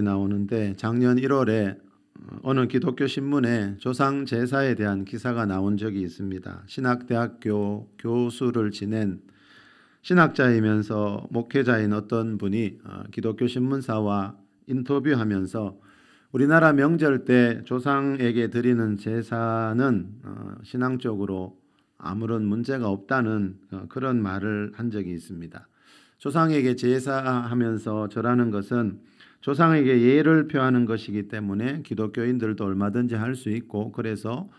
나오는데 작년 1월에 어느 기독교 신문에 조상 제사에 대한 기사가 나온 적이 있습니다. 신학대학교 교수를 지낸 신학자이면서 목회자인 어떤 분이 기독교 신문사와 인터뷰하면서 우리나라 명절 때 조상에게 드리는 제사는 신앙적으로 아무런 문제가 없다는 그런 말을 한 적이 있습니다. 조상에게 제사하면서 절하는 것은 조상에게 예를 표하는 것이기 때문에 기독교인들도 얼마든지 할 수 있고, 그래서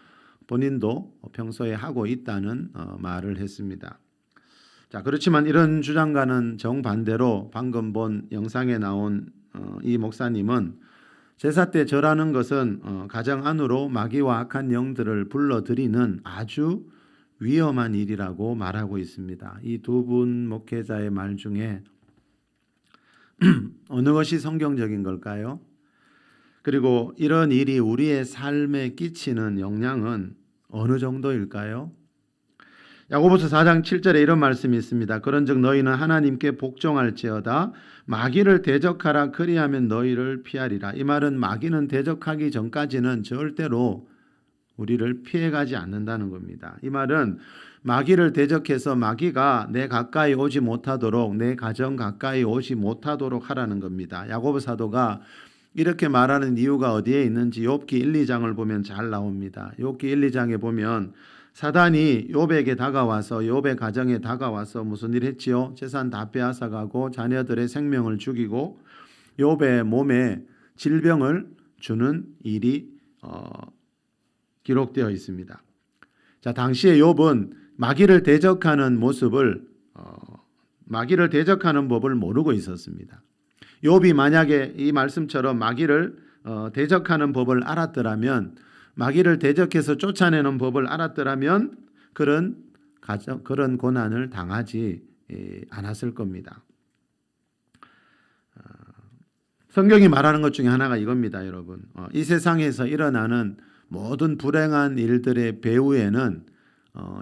본인도 평소에 하고 있다는 말을 했습니다. 자, 그렇지만 이런 주장과는 정반대로 방금 본 영상에 나온 이 목사님은 제사 때 절하는 것은 가정 안으로 마귀와 악한 영들을 불러들이는 아주 위험한 일이라고 말하고 있습니다. 이 두 분 목회자의 말 중에 어느 것이 성경적인 걸까요? 그리고 이런 일이 우리의 삶에 끼치는 영향은 어느 정도일까요? 야고보서 4장 7절에 이런 말씀이 있습니다. 그런즉 너희는 하나님께 복종할지어다 마귀를 대적하라 그리하면 너희를 피하리라. 이 말은 마귀는 대적하기 전까지는 절대로 우리를 피해가지 않는다는 겁니다. 이 말은 마귀를 대적해서 마귀가 내 가까이 오지 못하도록, 내 가정 가까이 오지 못하도록 하라는 겁니다. 야고보 사도가 이렇게 말하는 이유가 어디에 있는지 욥기 1, 2장을 보면 잘 나옵니다. 욥기 1, 2장에 보면 사단이 욥에게 다가와서, 욥의 가정에 다가와서 무슨 일 했지요? 재산 다 빼앗아가고 자녀들의 생명을 죽이고 욥의 몸에 질병을 주는 일이 기록되어 있습니다. 자, 당시에 욥은 마귀를 대적하는 모습을, 마귀를 대적하는 법을 모르고 있었습니다. 욥이 만약에 이 말씀처럼 마귀를 대적하는 법을 알았더라면, 마귀를 대적해서 쫓아내는 법을 알았더라면 그런 고난을 당하지 않았을 겁니다. 성경이 말하는 것 중에 하나가 이겁니다, 여러분. 이 세상에서 일어나는 모든 불행한 일들의 배후에는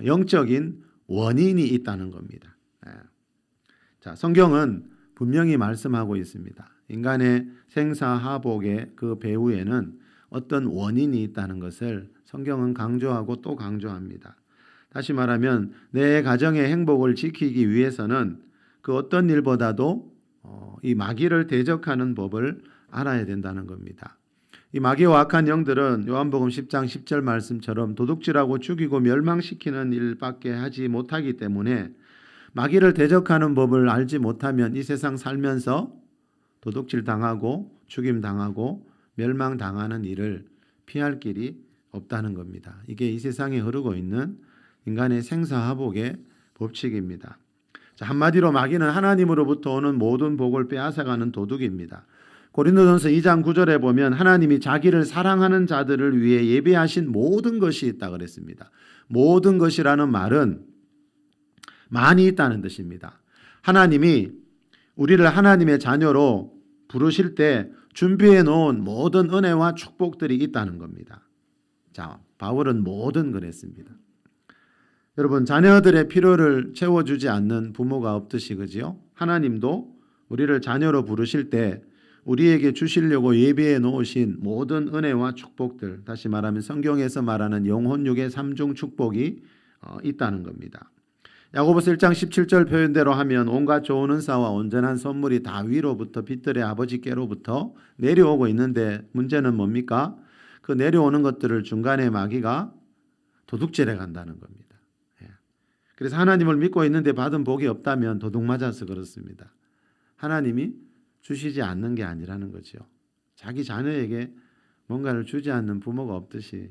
영적인 원인이 있다는 겁니다. 자, 성경은 분명히 말씀하고 있습니다. 인간의 생사하복의 그 배후에는 어떤 원인이 있다는 것을 성경은 강조하고 또 강조합니다. 다시 말하면 내 가정의 행복을 지키기 위해서는 그 어떤 일보다도 이 마귀를 대적하는 법을 알아야 된다는 겁니다. 이 마귀와 악한 영들은 요한복음 10장 10절 말씀처럼 도둑질하고 죽이고 멸망시키는 일밖에 하지 못하기 때문에 마귀를 대적하는 법을 알지 못하면 이 세상 살면서 도둑질 당하고 죽임 당하고 멸망당하는 일을 피할 길이 없다는 겁니다. 이게 이 세상에 흐르고 있는 인간의 생사하복의 법칙입니다. 자, 한마디로 마귀는 하나님으로부터 오는 모든 복을 빼앗아가는 도둑입니다. 고린도전서 2장 9절에 보면 하나님이 자기를 사랑하는 자들을 위해 예비하신 모든 것이 있다 그랬습니다. 모든 것이라는 말은 많이 있다는 뜻입니다. 하나님이 우리를 하나님의 자녀로 부르실 때 준비해 놓은 모든 은혜와 축복들이 있다는 겁니다. 자, 바울은 모든 그랬습니다. 여러분, 자녀들의 필요를 채워주지 않는 부모가 없듯이, 그지요? 하나님도 우리를 자녀로 부르실 때 우리에게 주시려고 예비해 놓으신 모든 은혜와 축복들, 다시 말하면 성경에서 말하는 영혼육의 3중 축복이 있다는 겁니다. 야고보서 1장 17절 표현대로 하면 온갖 좋은 은사와 온전한 선물이 다 위로부터 빛들의 아버지께로부터 내려오고 있는데 문제는 뭡니까? 그 내려오는 것들을 중간에 마귀가 도둑질해 간다는 겁니다. 그래서 하나님을 믿고 있는데 받은 복이 없다면 도둑 맞아서 그렇습니다. 하나님이 주시지 않는 게 아니라는 거죠. 자기 자녀에게 뭔가를 주지 않는 부모가 없듯이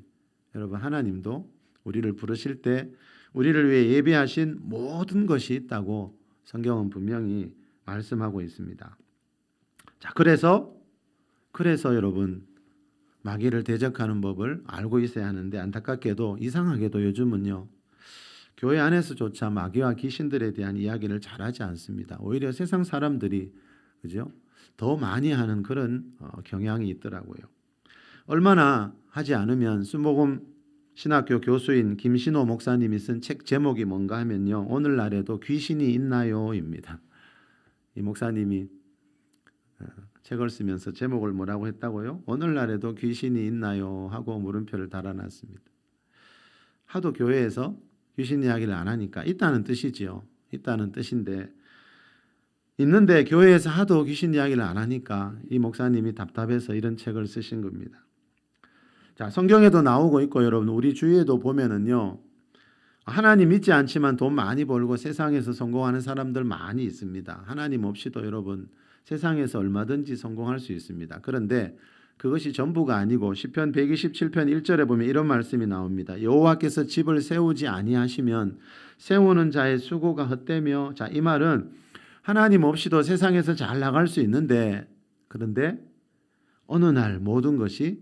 여러분, 하나님도 우리를 부르실 때 우리를 위해 예비하신 모든 것이 있다고 성경은 분명히 말씀하고 있습니다. 자, 그래서 여러분, 마귀를 대적하는 법을 알고 있어야 하는데, 안타깝게도 이상하게도 요즘은요, 교회 안에서조차 마귀와 귀신들에 대한 이야기를 잘하지 않습니다. 오히려 세상 사람들이, 그죠? 더 많이 하는 그런 경향이 있더라고요. 얼마나 하지 않으면 순복음 신학교 교수인 김신호 목사님이 쓴 책 제목이 뭔가 하면요, 오늘날에도 귀신이 있나요? 입니다. 이 목사님이 책을 쓰면서 제목을 뭐라고 했다고요? 오늘날에도 귀신이 있나요? 하고 물음표를 달아놨습니다. 하도 교회에서 귀신 이야기를 안 하니까 있다는 뜻이지요. 있다는 뜻인데 있는데 교회에서 하도 귀신 이야기를 안 하니까 이 목사님이 답답해서 이런 책을 쓰신 겁니다. 자, 성경에도 나오고 있고 여러분 우리 주위에도 보면은요. 하나님 믿지 않지만 돈 많이 벌고 세상에서 성공하는 사람들 많이 있습니다. 하나님 없이도 여러분 세상에서 얼마든지 성공할 수 있습니다. 그런데 그것이 전부가 아니고 시편 127편 1절에 보면 이런 말씀이 나옵니다. 여호와께서 집을 세우지 아니하시면 세우는 자의 수고가 헛되며, 자, 이 말은 하나님 없이도 세상에서 잘 나갈 수 있는데 그런데 어느 날 모든 것이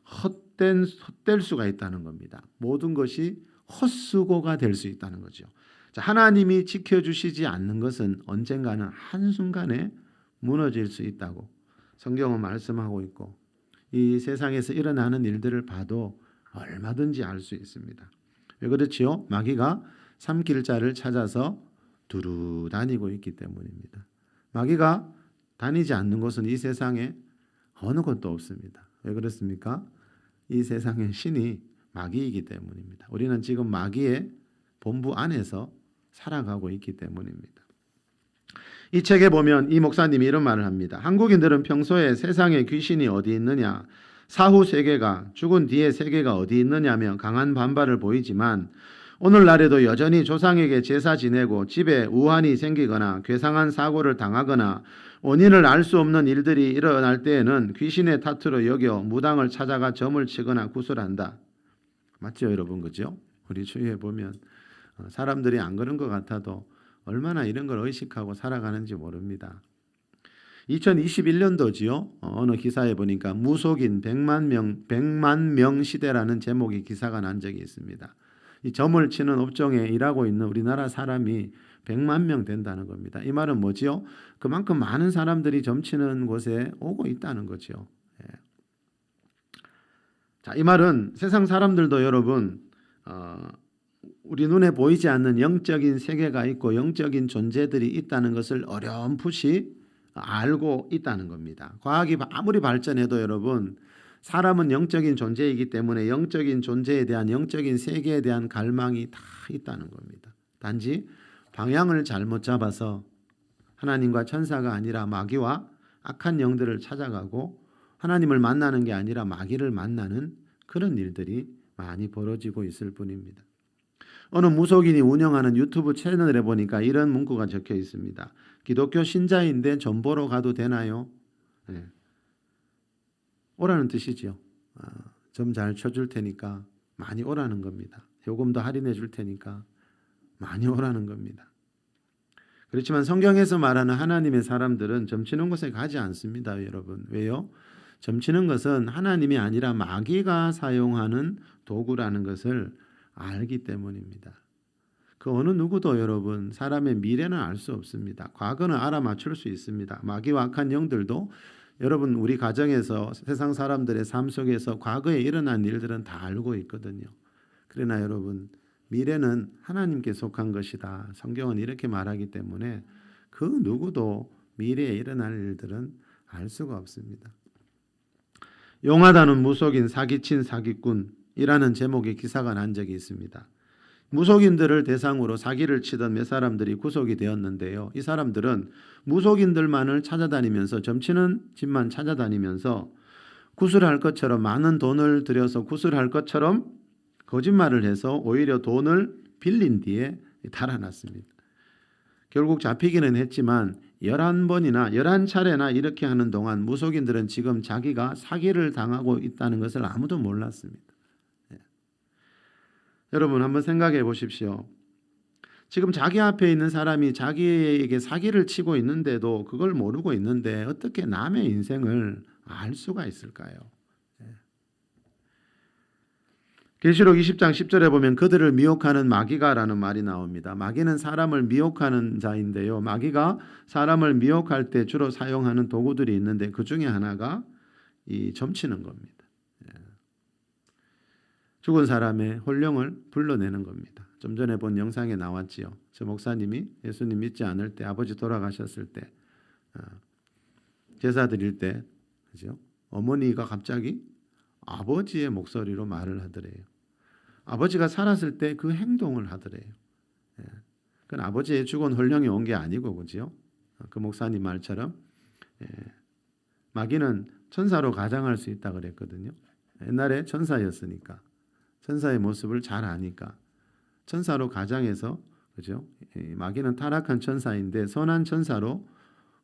헛될 수가 있다는 겁니다. 모든 것이 헛수고가 될 수 있다는 거죠. 자, 하나님이 지켜주시지 않는 것은 언젠가는 한순간에 무너질 수 있다고 성경은 말씀하고 있고 이 세상에서 일어나는 일들을 봐도 얼마든지 알 수 있습니다. 왜 그렇지요? 마귀가 삼킬 자를 찾아서 두루 다니고 있기 때문입니다. 마귀가 다니지 않는 곳은 이 세상에 어느 곳도 없습니다. 왜 그렇습니까? 이 세상의 신이 마귀이기 때문입니다. 우리는 지금 마귀의 본부 안에서 살아가고 있기 때문입니다. 이 책에 보면 이 목사님이 이런 말을 합니다. 한국인들은 평소에 세상에 귀신이 어디 있느냐, 사후 세계가, 죽은 뒤의 세계가 어디 있느냐며 강한 반발을 보이지만 오늘날에도 여전히 조상에게 제사 지내고 집에 우환이 생기거나 괴상한 사고를 당하거나 원인을 알 수 없는 일들이 일어날 때에는 귀신의 탓으로 여겨 무당을 찾아가 점을 치거나 구슬한다. 맞죠, 여러분? 그죠? 우리 주위에 보면 사람들이 안 그런 것 같아도 얼마나 이런 걸 의식하고 살아가는지 모릅니다. 2021년도지요. 어느 기사에 보니까 무속인 100만 명 시대라는 제목의 기사가 난 적이 있습니다. 이 점을 치는 업종에 일하고 있는 우리나라 사람이 100만 명 된다는 겁니다. 이 말은 뭐지요? 그만큼 많은 사람들이 점 치는 곳에 오고 있다는 거죠. 예. 자, 이 말은 세상 사람들도 여러분 우리 눈에 보이지 않는 영적인 세계가 있고 영적인 존재들이 있다는 것을 어렴풋이 알고 있다는 겁니다. 과학이 아무리 발전해도 여러분 사람은 영적인 존재이기 때문에 영적인 존재에 대한 영적인 세계에 대한 갈망이 다 있다는 겁니다. 단지 방향을 잘못 잡아서 하나님과 천사가 아니라 마귀와 악한 영들을 찾아가고 하나님을 만나는 게 아니라 마귀를 만나는 그런 일들이 많이 벌어지고 있을 뿐입니다. 어느 무속인이 운영하는 유튜브 채널에 보니까 이런 문구가 적혀 있습니다. 기독교 신자인데 점 보러 가도 되나요? 네. 오라는 뜻이죠. 점 잘 쳐줄 테니까 많이 오라는 겁니다. 요금도 할인해 줄 테니까 많이 오라는 겁니다. 그렇지만 성경에서 말하는 하나님의 사람들은 점 치는 곳에 가지 않습니다. 여러분. 왜요? 점 치는 것은 하나님이 아니라 마귀가 사용하는 도구라는 것을 알기 때문입니다. 그 어느 누구도 여러분 사람의 미래는 알 수 없습니다. 과거는 알아맞힐 수 있습니다. 마귀와 악한 영들도 여러분 우리 가정에서 세상 사람들의 삶 속에서 과거에 일어난 일들은 다 알고 있거든요. 그러나 여러분 미래는 하나님께 속한 것이다. 성경은 이렇게 말하기 때문에 그 누구도 미래에 일어날 일들은 알 수가 없습니다. 용하다는 무속인 사기친 사기꾼이라는 제목의 기사가 난 적이 있습니다. 무속인들을 대상으로 사기를 치던 몇 사람들이 구속이 되었는데요. 이 사람들은 무속인들만을 찾아다니면서 점치는 집만 찾아다니면서 구슬할 것처럼 많은 돈을 들여서 구슬할 것처럼 거짓말을 해서 오히려 돈을 빌린 뒤에 달아났습니다. 결국 잡히기는 했지만 11번이나 11차례나 이렇게 하는 동안 무속인들은 지금 자기가 사기를 당하고 있다는 것을 아무도 몰랐습니다. 여러분 한번 생각해 보십시오. 지금 자기 앞에 있는 사람이 자기에게 사기를 치고 있는데도 그걸 모르고 있는데 어떻게 남의 인생을 알 수가 있을까요? 계시록 20장 10절에 보면 그들을 미혹하는 마귀가라는 말이 나옵니다. 마귀는 사람을 미혹하는 자인데요. 마귀가 사람을 미혹할 때 주로 사용하는 도구들이 있는데 그 중에 하나가 이 점치는 겁니다. 죽은 사람의 혼령을 불러내는 겁니다. 좀 전에 본 영상에 나왔지요. 저 목사님이 예수님 믿지 않을 때 아버지 돌아가셨을 때 제사 드릴 때, 그죠? 어머니가 갑자기 아버지의 목소리로 말을 하더래요. 아버지가 살았을 때 그 행동을 하더래요. 예. 그건 아버지의 죽은 혼령이 온 게 아니고, 그죠? 그 목사님 말처럼 예. 마귀는 천사로 가장할 수 있다 그랬거든요. 옛날에 천사였으니까, 천사의 모습을 잘 아니까 천사로 가장해서, 그죠? 마귀는 타락한 천사인데 선한 천사로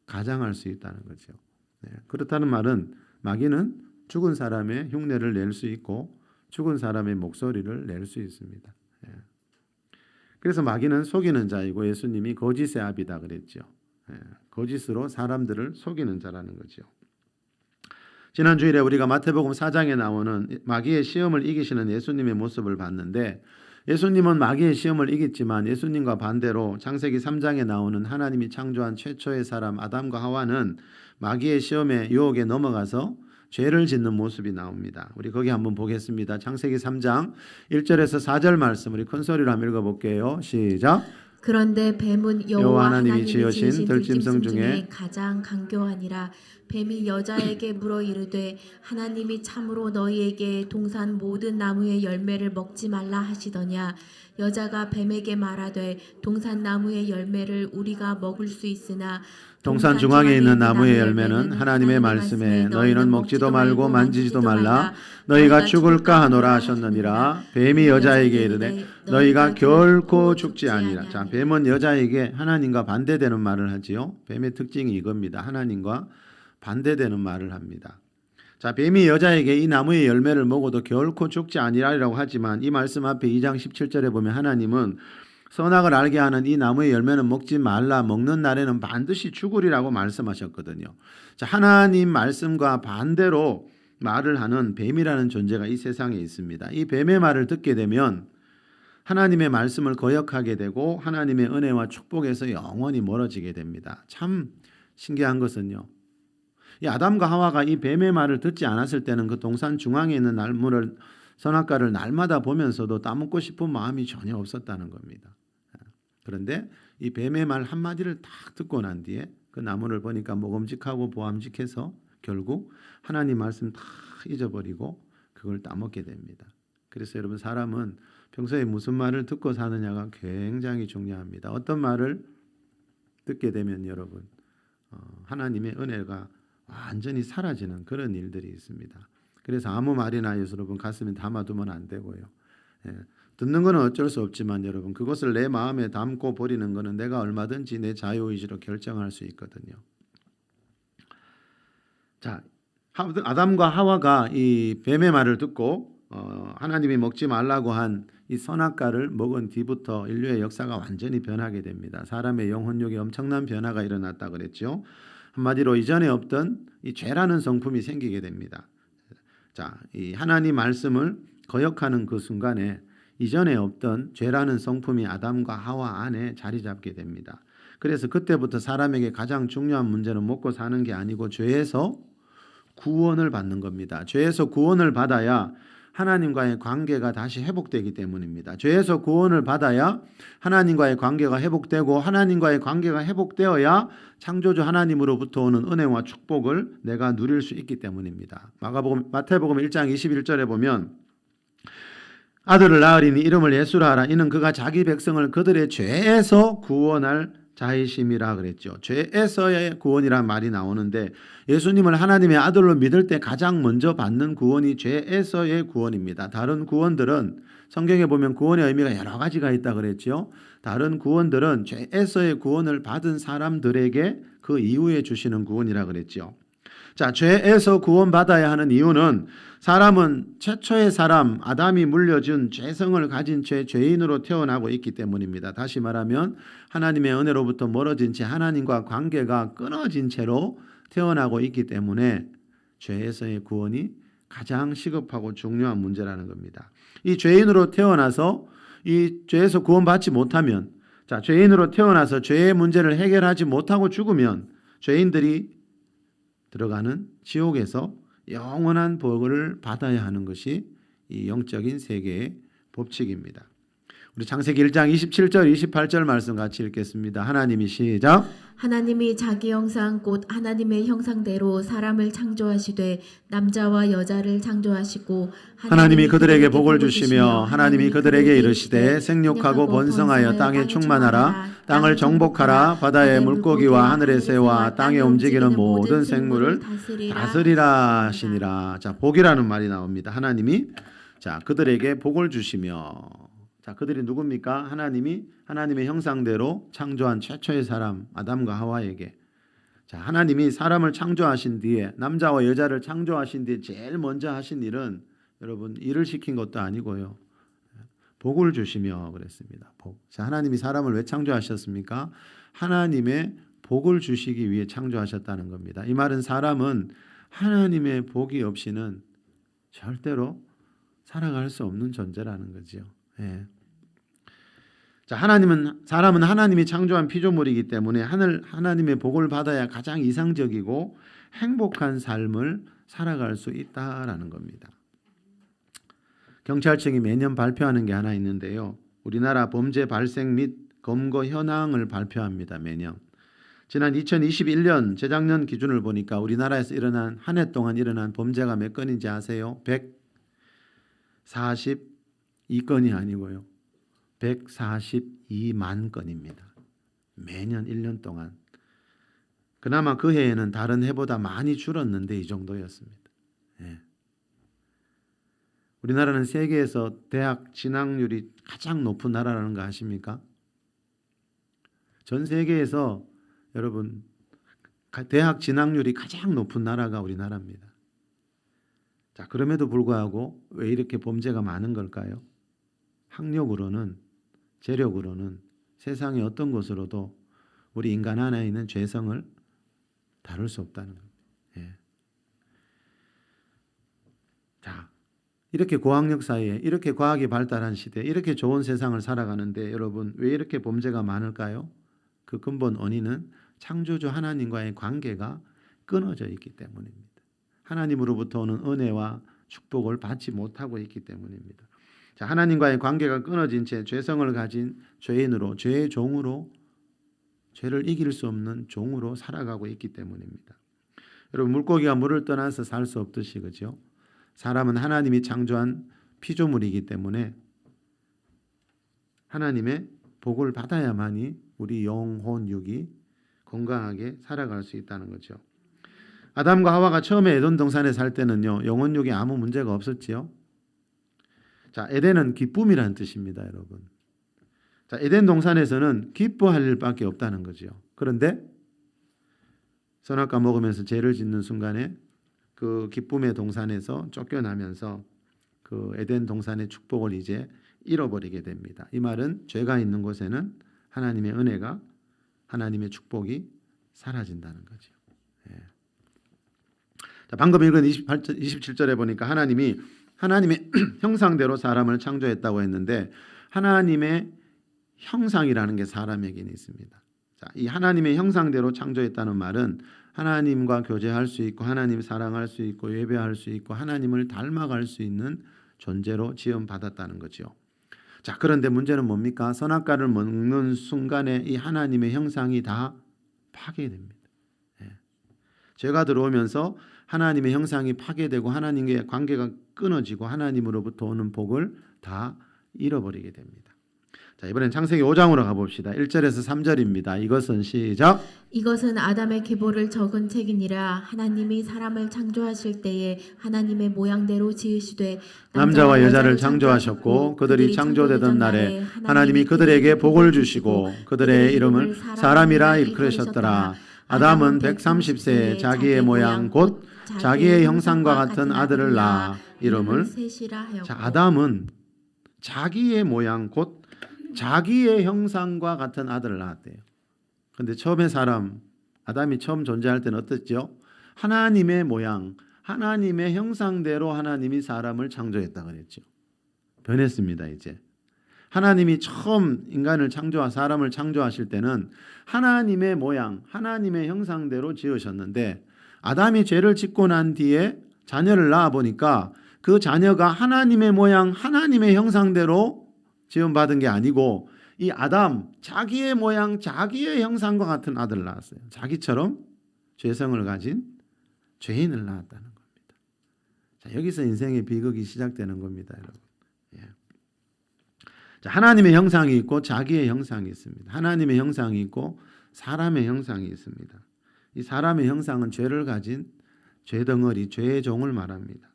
가장할 수 있다는 거죠. 네. 그렇다는 말은 마귀는 죽은 사람의 흉내를 낼 수 있고 죽은 사람의 목소리를 낼 수 있습니다. 예. 그래서 마귀는 속이는 자이고 예수님이 거짓의 아비다 그랬죠. 예. 거짓으로 사람들을 속이는 자라는 거죠. 지난 주일에 우리가 마태복음 4장에 나오는 마귀의 시험을 이기시는 예수님의 모습을 봤는데, 예수님은 마귀의 시험을 이겼지만 예수님과 반대로 창세기 3장에 나오는 하나님이 창조한 최초의 사람 아담과 하와는 마귀의 시험에 유혹에 넘어가서 죄를 짓는 모습이 나옵니다. 우리 거기 한번 보겠습니다. 창세기 3장 1절에서 4절 말씀 우리 큰 소리로 한번 읽어볼게요. 시작. 그런데 뱀은 여호와 하나님이 지으신 들짐승 중에 가장 강교하니라. 뱀이 여자에게 물어 이르되 하나님이 참으로 너희에게 동산 모든 나무의 열매를 먹지 말라 하시더냐. 여자가 뱀에게 말하되 동산 나무의 열매를 우리가 먹을 수 있으나 동산 중앙에 있는 나무의 열매는 하나님의 말씀에 너희는 먹지도 말고 만지지도 말라 너희가 죽을까 하노라 하셨느니라. 뱀이 여자에게 이르되 너희가 결코 죽지 아니라. 자, 뱀은 여자에게 하나님과 반대되는 말을 하지요. 뱀의 특징이 이겁니다. 하나님과 반대되는 말을 합니다. 자, 뱀이 여자에게 이 나무의 열매를 먹어도 결코 죽지 아니라라고 하지만 이 말씀 앞에 2장 17절에 보면 하나님은 선악을 알게 하는 이 나무의 열매는 먹지 말라, 먹는 날에는 반드시 죽으리라고 말씀하셨거든요. 자, 하나님 말씀과 반대로 말을 하는 뱀이라는 존재가 이 세상에 있습니다. 이 뱀의 말을 듣게 되면 하나님의 말씀을 거역하게 되고 하나님의 은혜와 축복에서 영원히 멀어지게 됩니다. 참 신기한 것은요, 이 아담과 하와가 이 뱀의 말을 듣지 않았을 때는 그 동산 중앙에 있는 나무를, 선악과를 날마다 보면서도 따먹고 싶은 마음이 전혀 없었다는 겁니다. 그런데 이 뱀의 말 한마디를 딱 듣고 난 뒤에 그 나무를 보니까 먹음직하고 보암직해서 결국 하나님 말씀 다 잊어버리고 그걸 따먹게 됩니다. 그래서 여러분, 사람은 평소에 무슨 말을 듣고 사느냐가 굉장히 중요합니다. 어떤 말을 듣게 되면 여러분, 하나님의 은혜가 완전히 사라지는 그런 일들이 있습니다. 그래서 아무 말이나 여러분 가슴에 담아두면 안 되고요. 예, 듣는 거는 어쩔 수 없지만 여러분, 그것을 내 마음에 담고 버리는 거는 내가 얼마든지 내 자유의지로 결정할 수 있거든요. 자, 아담과 하와가 이 뱀의 말을 듣고 하나님이 먹지 말라고 한 이 선악과를 먹은 뒤부터 인류의 역사가 완전히 변하게 됩니다. 사람의 영혼력에 엄청난 변화가 일어났다 그랬죠. 한마디로 이전에 없던 이 죄라는 성품이 생기게 됩니다. 자, 이 하나님 말씀을 거역하는 그 순간에 이전에 없던 죄라는 성품이 아담과 하와 안에 자리 잡게 됩니다. 그래서 그때부터 사람에게 가장 중요한 문제는 먹고 사는 게 아니고 죄에서 구원을 받는 겁니다. 죄에서 구원을 받아야 하나님과의 관계가 다시 회복되기 때문입니다. 죄에서 구원을 받아야 하나님과의 관계가 회복되고 하나님과의 관계가 회복되어야 창조주 하나님으로부터 오는 은혜와 축복을 내가 누릴 수 있기 때문입니다. 마태복음 1장 21절에 보면 아들을 낳으리니 이름을 예수라 하라. 이는 그가 자기 백성을 그들의 죄에서 구원할 자이심이라 그랬죠. 죄에서의 구원이란 말이 나오는데 예수님을 하나님의 아들로 믿을 때 가장 먼저 받는 구원이 죄에서의 구원입니다. 다른 구원들은 성경에 보면 구원의 의미가 여러 가지가 있다 그랬죠. 다른 구원들은 죄에서의 구원을 받은 사람들에게 그 이후에 주시는 구원이라 그랬죠. 자, 죄에서 구원받아야 하는 이유는 사람은 최초의 사람 아담이 물려준 죄성을 가진 채 죄인으로 태어나고 있기 때문입니다. 다시 말하면 하나님의 은혜로부터 멀어진 채 하나님과 관계가 끊어진 채로 태어나고 있기 때문에 죄에서의 구원이 가장 시급하고 중요한 문제라는 겁니다. 이 죄인으로 태어나서 이 죄에서 구원받지 못하면, 자, 죄인으로 태어나서 죄의 문제를 해결하지 못하고 죽으면 죄인들이 들어가는 지옥에서 영원한 벌을 받아야 하는 것이 이 영적인 세계의 법칙입니다. 우리 창세기 1장 27절 28절 말씀 같이 읽겠습니다. 하나님이 시작. 하나님이 자기 형상 곧 하나님의 형상대로 사람을 창조하시되 남자와 여자를 창조하시고 하나님이 그들에게 복을 주시며 하나님이 그들에게 이르시되 생육하고 번성하여 땅에 충만하라 땅을 정복하라 바다의 물고기와 하늘의 새와 땅에 움직이는 모든 생물을 다스리라 하시니라. 자, 복이라는 말이 나옵니다. 하나님이 자, 그들에게 복을 주시며 자, 그들이 누굽니까? 하나님의 형상대로 창조한 최초의 사람 아담과 하와에게 자, 하나님이 사람을 창조하신 뒤에 남자와 여자를 창조하신 뒤에 제일 먼저 하신 일은 여러분 일을 시킨 것도 아니고요. 복을 주시며 그랬습니다. 복. 자, 하나님이 사람을 왜 창조하셨습니까? 하나님의 복을 주시기 위해 창조하셨다는 겁니다. 이 말은 사람은 하나님의 복이 없이는 절대로 살아갈 수 없는 존재라는 거죠. 예. 자, 사람은 하나님이 창조한 피조물이기 때문에 하나님의 복을 받아야 가장 이상적이고 행복한 삶을 살아갈 수 있다라는 겁니다. 경찰청이 매년 발표하는 게 하나 있는데요. 우리나라 범죄 발생 및 검거 현황을 발표합니다. 매년. 지난 2021년 재작년 기준을 보니까 우리나라에서 한 해 동안 일어난 범죄가 몇 건인지 아세요? 142건이 아니고요. 142만 건입니다. 매년 1년 동안. 그나마 그 해에는 다른 해보다 많이 줄었는데 이 정도였습니다. 예. 우리나라는 세계에서 대학 진학률이 가장 높은 나라라는 거 아십니까? 전 세계에서 여러분 대학 진학률이 가장 높은 나라가 우리나라입니다. 자, 그럼에도 불구하고 왜 이렇게 범죄가 많은 걸까요? 학력으로는 재력으로는 세상의 어떤 것으로도 우리 인간 안에 있는 죄성을 다룰 수 없다는 겁니다. 예. 자, 이렇게 고학력 사이에 이렇게 과학이 발달한 시대에 이렇게 좋은 세상을 살아가는데 여러분 왜 이렇게 범죄가 많을까요? 그 근본 원인은 창조주 하나님과의 관계가 끊어져 있기 때문입니다. 하나님으로부터 오는 은혜와 축복을 받지 못하고 있기 때문입니다. 자, 하나님과의 관계가 끊어진 채 죄성을 가진 죄인으로 죄의 종으로 죄를 이길 수 없는 종으로 살아가고 있기 때문입니다. 여러분 물고기가 물을 떠나서 살 수 없듯이 그죠? 사람은 하나님이 창조한 피조물이기 때문에 하나님의 복을 받아야만이 우리 영혼 육이 건강하게 살아갈 수 있다는 거죠. 아담과 하와가 처음에 에덴 동산에 살 때는요. 영혼 육에 아무 문제가 없었지요. 자, 에덴은 기쁨이라는 뜻입니다, 여러분. 자, 에덴 동산에서는 기뻐할 일밖에 없다는 거죠. 그런데 선악과 먹으면서 죄를 짓는 순간에 그 기쁨의 동산에서 쫓겨나면서 그 에덴 동산의 축복을 이제 잃어버리게 됩니다. 이 말은 죄가 있는 곳에는 하나님의 은혜가 하나님의 축복이 사라진다는 거죠. 예. 자, 방금 읽은 27절에 보니까 하나님의 형상대로 사람을 창조했다고 했는데 하나님의 형상이라는 게 사람에게는 있습니다. 자, 이 하나님의 형상대로 창조했다는 말은 하나님과 교제할 수 있고 하나님 사랑할 수 있고 예배할 수 있고 하나님을 닮아갈 수 있는 존재로 지음받았다는 거죠. 자, 그런데 문제는 뭡니까? 선악과를 먹는 순간에 이 하나님의 형상이 다 파괴됩니다. 예. 죄가 들어오면서 하나님의 형상이 파괴되고 하나님과의 관계가 끊어지고 하나님으로부터 오는 복을 다 잃어버리게 됩니다. 자, 이번엔 창세기 5장으로 가봅시다. 1절에서 3절입니다. 이것은 시작. 이것은 아담의 계보를 적은 책이니라. 하나님이 사람을 창조하실 때에 하나님의 모양대로 지으시되 남자와 여자를 창조하셨고 그들이 창조되던 날에 하나님이 그들에게 복을 주시고 그들의 이름을 사람이라 일컬으셨더라. 아담은 130세에 자기의 모양 곧 자기의 형상과 같은 아들을 낳아 이름을 셋이라 하였고. 자, 아담은 자기의 모양 곧 자기의 형상과 같은 아들을 낳았대요. 그런데 처음에 아담이 처음 존재할 때는 어땠죠? 하나님의 모양, 하나님의 형상대로 하나님이 사람을 창조했다 그랬죠. 변했습니다. 이제 하나님이 처음 사람을 창조하실 때는 하나님의 모양, 하나님의 형상대로 지으셨는데 아담이 죄를 짓고 난 뒤에 자녀를 낳아 보니까 그 자녀가 하나님의 모양, 하나님의 형상대로 지음받은 게 아니고 이 아담 자기의 모양 자기의 형상과 같은 아들을 낳았어요. 자기처럼 죄성을 가진 죄인을 낳았다는 겁니다. 자, 여기서 인생의 비극이 시작되는 겁니다, 여러분. 예. 자, 하나님의 형상이 있고 자기의 형상이 있습니다. 하나님의 형상이 있고 사람의 형상이 있습니다. 이 사람의 형상은 죄를 가진 죄덩어리, 죄의 종을 말합니다.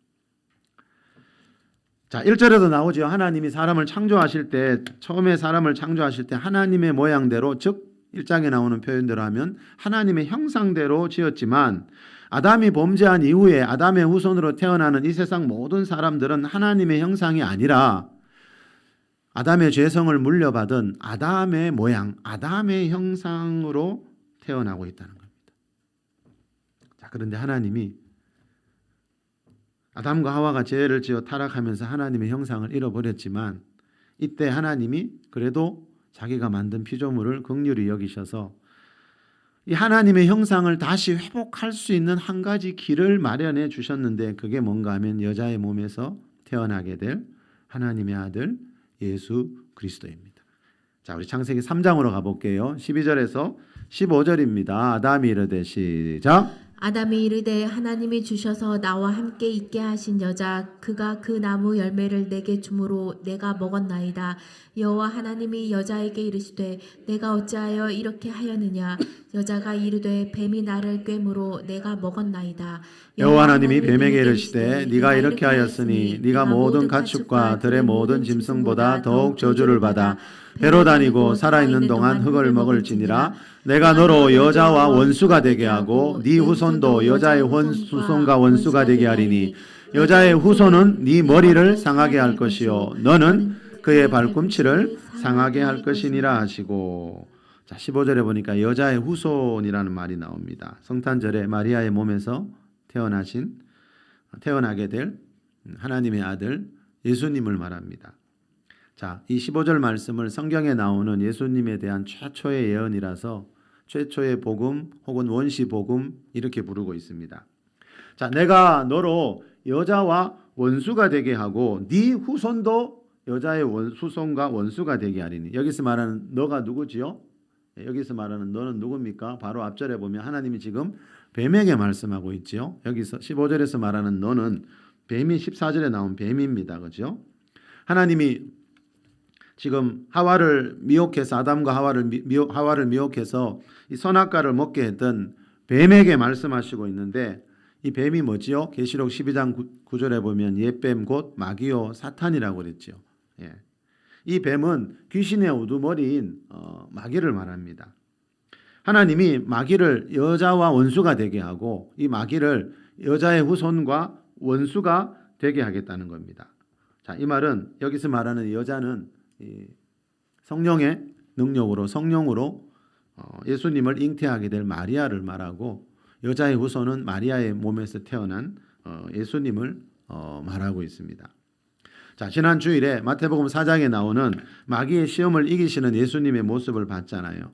자, 1절에도 나오죠. 하나님이 사람을 창조하실 때, 처음에 사람을 창조하실 때 하나님의 모양대로, 즉 1장에 나오는 표현대로 하면 하나님의 형상대로 지었지만 아담이 범죄한 이후에 아담의 후손으로 태어나는 이 세상 모든 사람들은 하나님의 형상이 아니라 아담의 죄성을 물려받은 아담의 모양, 아담의 형상으로 태어나고 있다는 겁니다. 자, 그런데 하나님이 아담과 하와가 죄를 지어 타락하면서 하나님의 형상을 잃어버렸지만 이때 하나님이 그래도 자기가 만든 피조물을 긍휼히 여기셔서 이 하나님의 형상을 다시 회복할 수 있는 한 가지 길을 마련해 주셨는데 그게 뭔가 하면 여자의 몸에서 태어나게 될 하나님의 아들 예수 그리스도입니다. 자, 우리 창세기 3장으로 가볼게요. 12절에서 15절입니다. 아담이 이르되 시작. 아담이 이르되 하나님이 주셔서 나와 함께 있게 하신 여자 그가 그 나무 열매를 내게 주므로 내가 먹었나이다. 여호와 하나님이 여자에게 이르시되 내가 어찌하여 이렇게 하였느냐. 여자가 이르되 뱀이 나를 꿰므로 내가 먹었나이다. 여호와 하나님이 뱀에게 이르시되 네가 이렇게 하였으니 네가 모든 가축과 들의 모든 짐승보다 더욱 저주를 받아 배로 다니고 살아있는 동안 흙을 먹을지니라. 내가 너로 여자와 원수가 되게 하고 네 후손도 여자의 후손과 원수가 되게 하리니 여자의 후손은 네 머리를 상하게 할 것이요 너는 그의 발꿈치를 상하게 할 것이니라 하시고. 자, 15절에 보니까 여자의 후손이라는 말이 나옵니다. 성탄절에 마리아의 몸에서 태어나게 될 하나님의 아들 예수님을 말합니다. 자, 이 15절 말씀을 성경에 나오는 예수님에 대한 최초의 예언이라서 최초의 복음 혹은 원시 복음 이렇게 부르고 있습니다. 자, 내가 너로 여자와 원수가 되게 하고 네 후손도 여자의 후손과 원수가 되게 하리니. 여기서 말하는 너가 누구지요? 여기서 말하는 너는 누굽니까? 바로 앞절에 보면 하나님이 지금 뱀에게 말씀하고 있지요. 여기서 15절에서 말하는 너는 뱀이 14절에 나온 뱀입니다. 그렇죠? 하나님이 지금 하와를 미혹해서 아담과 하와를 미혹해서 이 선악과를 먹게 했던 뱀에게 말씀하시고 있는데 이 뱀이 뭐지요? 계시록 12장 9절에 보면 옛뱀 곧 마귀요 사탄이라고 그랬죠. 예. 이 뱀은 귀신의 우두머리인 마귀를 말합니다. 하나님이 마귀를 여자와 원수가 되게 하고 이 마귀를 여자의 후손과 원수가 되게 하겠다는 겁니다. 자, 이 말은 여기서 말하는 여자는 성령의 능력으로 성령으로 예수님을 잉태하게 될 마리아를 말하고 여자의 후손은 마리아의 몸에서 태어난 예수님을 말하고 있습니다. 자, 지난 주일에 마태복음 4장에 나오는 마귀의 시험을 이기시는 예수님의 모습을 봤잖아요.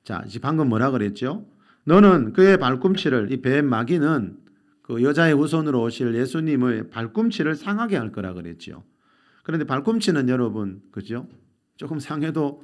자, 방금 뭐라 그랬죠? 너는 그의 발꿈치를, 이 뱀 마귀는 그 여자의 후손으로 오실 예수님의 발꿈치를 상하게 할 거라 그랬죠. 그런데 발꿈치는 여러분, 그죠? 조금 상해도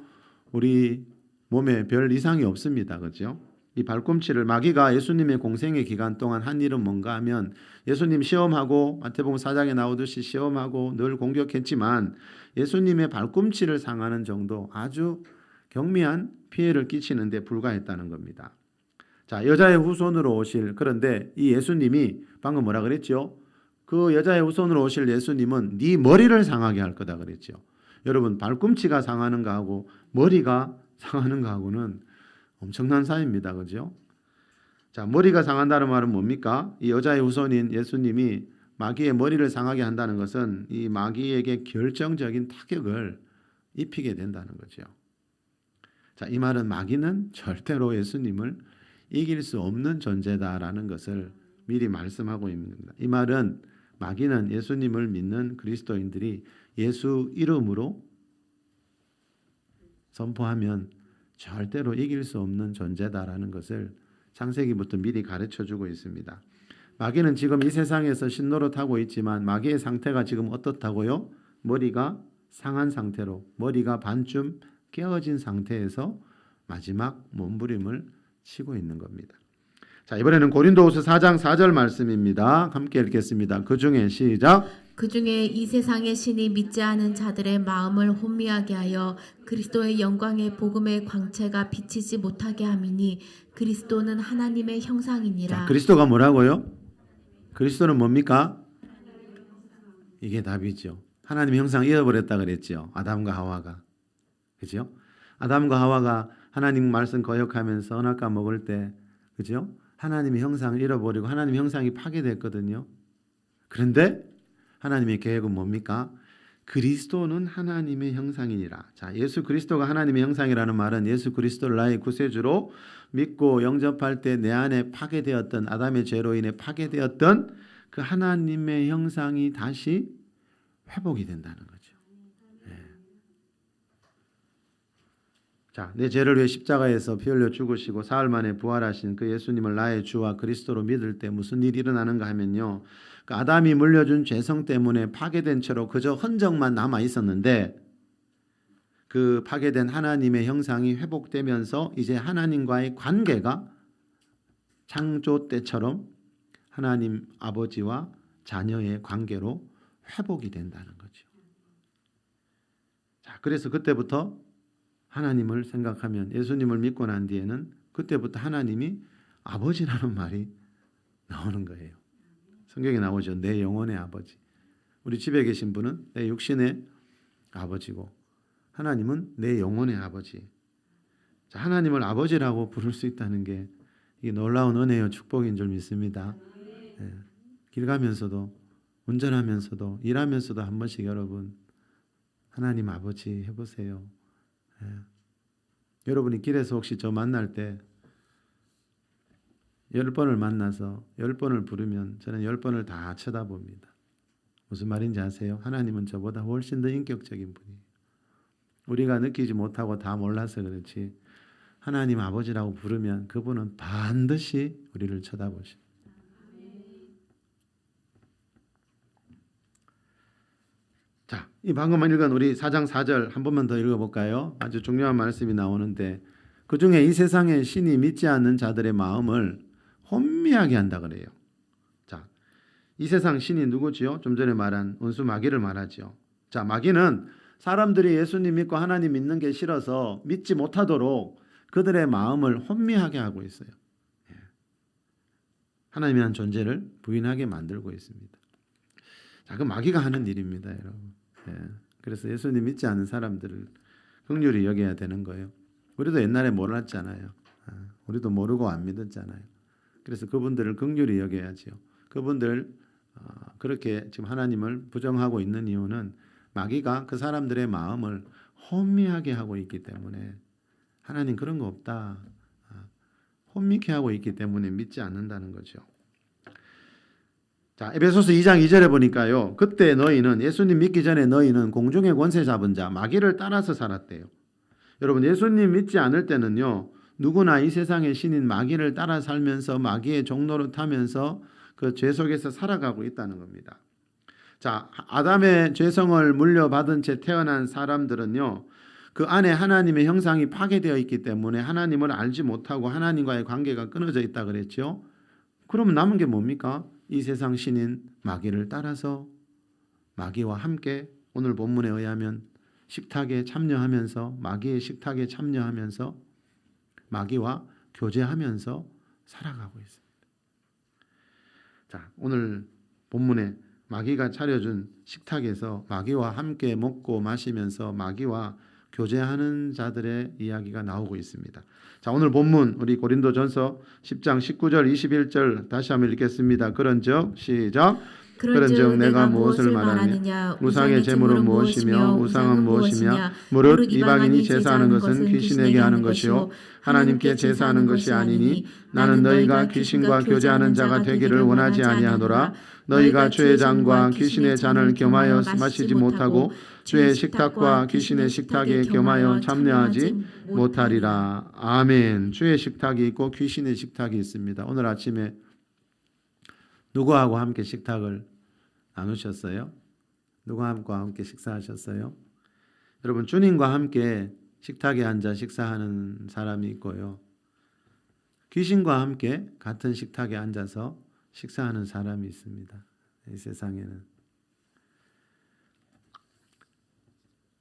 우리 몸에 별 이상이 없습니다. 그죠? 이 발꿈치를 마귀가 예수님의 공생의 기간 동안 한 일은 뭔가 하면 예수님 시험하고 마태복음 4장에 나오듯이 시험하고 늘 공격했지만 예수님의 발꿈치를 상하는 정도 아주 경미한 피해를 끼치는 데 불과했다는 겁니다. 자, 여자의 후손으로 오실, 그런데 이 예수님이 방금 뭐라 그랬죠? 그 여자의 후손으로 오실 예수님은 네 머리를 상하게 할 거다 그랬죠. 여러분, 발꿈치가 상하는 거하고 머리가 상하는 거하고는 엄청난 차이입니다. 그죠? 자, 머리가 상한다는 말은 뭡니까? 이 여자의 후손인 예수님이 마귀의 머리를 상하게 한다는 것은 이 마귀에게 결정적인 타격을 입히게 된다는 거죠. 자, 이 말은 마귀는 절대로 예수님을 이길 수 없는 존재다라는 것을 미리 말씀하고 있습니다. 이 말은 마귀는 예수님을 믿는 그리스도인들이 예수 이름으로 선포하면 절대로 이길 수 없는 존재다라는 것을 창세기부터 미리 가르쳐주고 있습니다. 마귀는 지금 이 세상에서 신노릇하고 있지만 마귀의 상태가 지금 어떻다고요? 머리가 상한 상태로 머리가 반쯤 깨어진 상태에서 마지막 몸부림을 치고 있는 겁니다. 자, 이번에는 고린도후서 4장 4절 말씀입니다. 함께 읽겠습니다. 그 중에 시작. 그 중에 이 세상의 신이 믿지 않은 자들의 마음을 혼미하게 하여 그리스도의 영광의 복음의 광채가 비치지 못하게 함이니 그리스도는 하나님의 형상이니라. 자, 그리스도가 뭐라고요? 그리스도는 뭡니까? 이게 답이죠. 하나님의 형상 잃어버렸다 그랬죠. 아담과 하와가. 그죠? 아담과 하와가 하나님 말씀 거역하면서 선악과 먹을 때, 그죠? 하나님의 형상을 잃어버리고 하나님의 형상이 파괴됐거든요. 그런데 하나님의 계획은 뭡니까? 그리스도는 하나님의 형상이니라. 자, 예수 그리스도가 하나님의 형상이라는 말은 예수 그리스도를 나의 구세주로 믿고 영접할 때 내 안에 파괴되었던 아담의 죄로 인해 파괴되었던 그 하나님의 형상이 다시 회복이 된다는 거죠. 네. 자, 내 죄를 위해 십자가에서 피 흘려 죽으시고 사흘 만에 부활하신 그 예수님을 나의 주와 그리스도로 믿을 때 무슨 일이 일어나는가 하면요. 그 아담이 물려준 죄성 때문에 파괴된 채로 그저 흔적만 남아 있었는데 그 파괴된 하나님의 형상이 회복되면서 이제 하나님과의 관계가 창조 때처럼 하나님 아버지와 자녀의 관계로 회복이 된다는 거죠. 자, 그래서 그때부터 하나님을 생각하면 예수님을 믿고 난 뒤에는 그때부터 하나님이 아버지라는 말이 나오는 거예요. 성경에 나오죠. 내 영혼의 아버지. 우리 집에 계신 분은 내 육신의 아버지고 하나님은 내 영혼의 아버지. 자, 하나님을 아버지라고 부를 수 있다는 게 이게 놀라운 은혜요 축복인 줄 믿습니다. 예. 길 가면서도 운전하면서도 일하면서도 한 번씩 여러분 하나님 아버지 해보세요. 예. 여러분이 길에서 혹시 저 만날 때 10번을 만나서 10번을 부르면 저는 10번을 다 쳐다봅니다. 무슨 말인지 아세요? 하나님은 저보다 훨씬 더 인격적인 분이에요. 우리가 느끼지 못하고 다 몰라서 그렇지 하나님 아버지라고 부르면 그분은 반드시 우리를 쳐다보십니다. 자, 이 방금만 읽은 우리 4장 4절 한 번만 더 읽어볼까요? 아주 중요한 말씀이 나오는데 그 중에 이 세상에 신이 믿지 않는 자들의 마음을 혼미하게 한다 그래요. 자, 이 세상 신이 누구지요? 좀 전에 말한 원수 마귀를 말하죠. 자, 마귀는 사람들이 예수님 믿고 하나님 믿는 게 싫어서 믿지 못하도록 그들의 마음을 혼미하게 하고 있어요. 하나님이라는 존재를 부인하게 만들고 있습니다. 자, 그 마귀가 하는 일입니다, 여러분. 그래서 예수님 믿지 않는 사람들을 긍휼히 여겨야 되는 거예요. 우리도 옛날에 몰랐잖아요. 우리도 모르고 안 믿었잖아요. 그래서 그분들을 긍휼히 여겨야죠. 그분들 그렇게 지금 하나님을 부정하고 있는 이유는 마귀가 그 사람들의 마음을 혼미하게 하고 있기 때문에 하나님 그런 거 없다. 혼미케 하고 있기 때문에 믿지 않는다는 거죠. 자, 에베소서 2장 2절에 보니까요. 그때 너희는 예수님 믿기 전에 너희는 공중의 권세 잡은 자 마귀를 따라서 살았대요. 여러분 예수님 믿지 않을 때는요. 누구나 이 세상의 신인 마귀를 따라 살면서 마귀의 종로를 타면서 그 죄 속에서 살아가고 있다는 겁니다. 자, 아담의 죄성을 물려받은 채 태어난 사람들은요. 그 안에 하나님의 형상이 파괴되어 있기 때문에 하나님을 알지 못하고 하나님과의 관계가 끊어져 있다 그랬죠. 그러면 남은 게 뭡니까? 이 세상 신인 마귀를 따라서 마귀와 함께 오늘 본문에 의하면 식탁에 참여하면서 마귀의 식탁에 참여하면서 마귀와 교제하면서 살아가고 있습니다. 자, 오늘 본문에 마귀가 차려준 식탁에서 마귀와 함께 먹고 마시면서 마귀와 교제하는 자들의 이야기가 나오고 있습니다. 자, 오늘 본문 우리 고린도전서 10장 19절 21절 다시 한번 읽겠습니다. 그런즉 시작. 그런즉 내가 무엇을 말하느냐 우상의 제물은 무엇이며 우상은 무엇이냐 무릇 이방인이 제사하는 것은 귀신에게 하는 것이요 하나님께 제사하는 것이 아니니 나는 너희가 귀신과 교제하는 자가 되기를 원하지 아니하노라. 너희가 주의 잔과 귀신의 잔을 겸하여 마시지 못하고 주의 식탁과 귀신의 식탁에 겸하여 참여하지 못하리라. 아멘. 주의 식탁이 있고 귀신의 식탁이 있습니다. 오늘 아침에 누구하고 함께 식탁을 나누셨어요? 누구하고 함께 식사하셨어요? 여러분 주님과 함께 식탁에 앉아 식사하는 사람이 있고요. 귀신과 함께 같은 식탁에 앉아서 식사하는 사람이 있습니다. 이 세상에는.